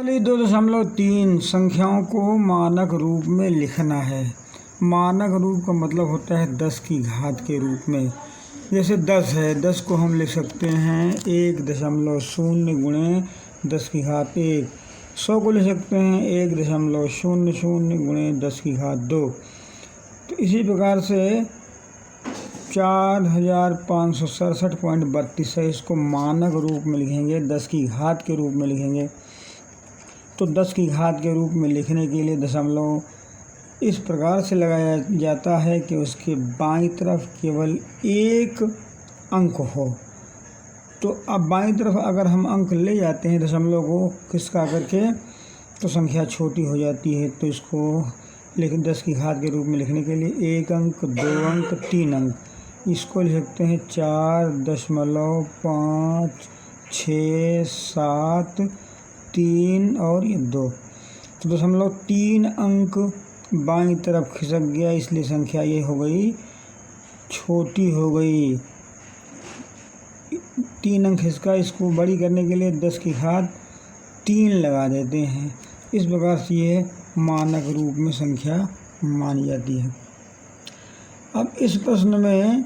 वाली 2.3 संख्याओं को मानक रूप में लिखना है। मानक रूप का मतलब होता है 10 की घात के रूप में। जैसे 10 है, 10 को हम लिख सकते हैं 1.0 गुणे 10 की घात 1। 100 को लिख सकते हैं 1.00 गुणे 10 की घात 2। तो इसी प्रकार से 4567.32 है, इसको मानक रूप में लिखेंगे, 10 की घात के रूप में लिखेंगे। तो 10 की घात के रूप में लिखने के लिए दशमलव इस प्रकार से लगाया जाता है कि उसके बाईं तरफ केवल एक अंक हो। तो अब बाईं तरफ अगर हम अंक ले जाते हैं दशमलव को खिसका करके तो संख्या छोटी हो जाती है। तो इसको लेकिन 10 की घात के रूप में लिखने के लिए 1 अंक, 2 अंक, 3 अंक, इसको लिख सकते हैं 4.567 3 और ये 2। तो 3 अंक बाईं तरफ खिसक गया, इसलिए संख्या ये हो गई छोटी हो गई। 3 अंक खिसका, इसको बड़ी करने के लिए 10 की घात 3 लगा देते हैं। इस प्रकार से ये मानक रूप में संख्या मानी जाती है। अब इस प्रश्न में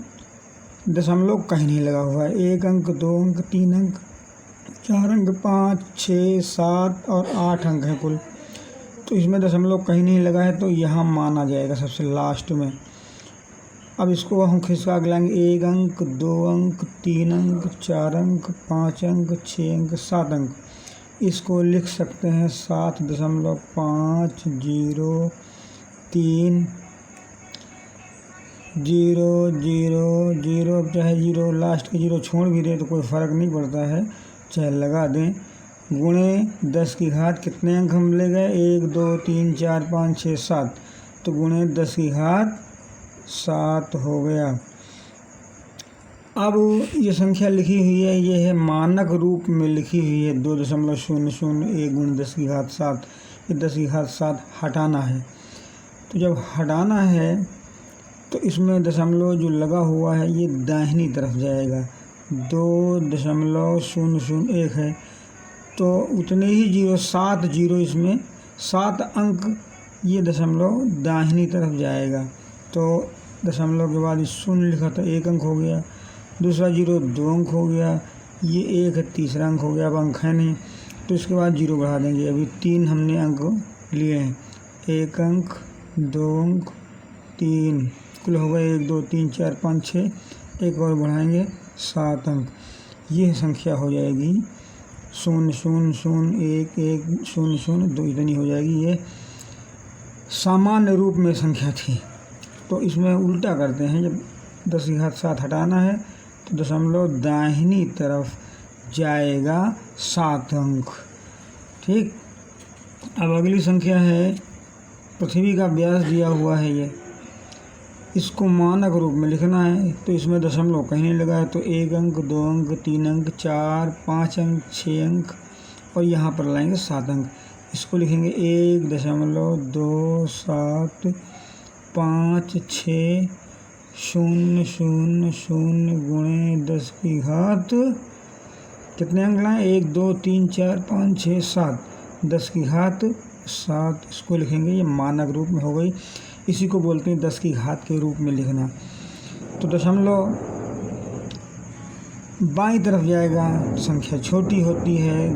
दशमलव कहीं नहीं लगा हुआ है। 1 अंक, 2 अंक, 3 अंक, 4 अंक, 5, 6, 7 और 8 अंक हैं कुल। तो इसमें दशमलव कहीं नहीं लगा है, तो यहाँ माना जाएगा सबसे लास्ट में। अब इसको हम खिसका के लाएंगे 1 अंक, 2 अंक, 3 अंक, 4 अंक, 5 अंक, 6 अंक, 7 अंक, इसको लिख सकते हैं 7.503 0 0 0। चाहे 0 लास्ट के 0 छोड़ भी दें तो कोई फ़र्क नहीं पड़ता है, चाहे लगा दें। गुणे 10 की घात कितने अंक हम ले गए, 1 2 3 4 5 6 7। तो गुणे 10 की घात 7 हो गया। अब ये संख्या लिखी हुई है, ये है मानक रूप में लिखी हुई है 2.001 गुणे 10 की घात 7। ये 10 की घात 7 हटाना है। तो जब हटाना है तो इसमें दशमलव जो लगा हुआ है ये दाहिनी तरफ जाएगा। 2.001 है तो उतने ही 7 जीरो, इसमें 7 अंक ये दशमलव दाहिनी तरफ जाएगा। तो दशमलव के बाद शून्य लिखा तो 1 अंक हो गया, दूसरा 0 2 अंक हो गया, ये 1 है, तीसरा अंक हो गया। अब अंक है नहीं तो इसके बाद 0 बढ़ा देंगे। अभी 3 हमने अंक लिए हैं, 1 अंक, 2 अंक, 3, कुल हो गए 1 2 3 4 5 6। एक और बढ़ाएंगे 7 अंक, ये संख्या हो जाएगी 0 0 0 1 1 0 0 2, इतनी हो जाएगी। ये सामान्य रूप में संख्या थी। तो इसमें उल्टा करते हैं, जब 10 की घात 7 हटाना है तो दशमलव दाहिनी तरफ जाएगा 7 अंक। ठीक। अब अगली संख्या है, पृथ्वी का व्यास दिया हुआ है ये, इसको मानक रूप में लिखना है। तो इसमें दशमलव कहीं नहीं लगा है, तो 1 अंक, 2 अंक, 3 अंक, 4 5 अंक, 6 अंक और यहाँ पर लाएंगे 7 अंक। इसको लिखेंगे 1.27560 0 गुणे 10 की घात कितने अंक लाएँ, 1 2 3 4 5 6 7, 10 की घात 7, इसको लिखेंगे। ये मानक रूप में हो गई। इसी को बोलते हैं 10 की घात के रूप में लिखना। तो दशमलव बाईं तरफ जाएगा, संख्या छोटी होती है,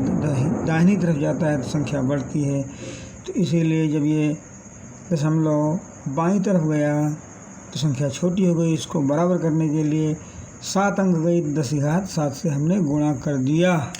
दाहिनी तरफ जाता है तो संख्या बढ़ती है। तो इसीलिए जब ये दशमलव बाईं तरफ गया तो संख्या छोटी हो गई। इसको बराबर करने के लिए 7 अंक गई, 10 की घात 7 से हमने गुणा कर दिया।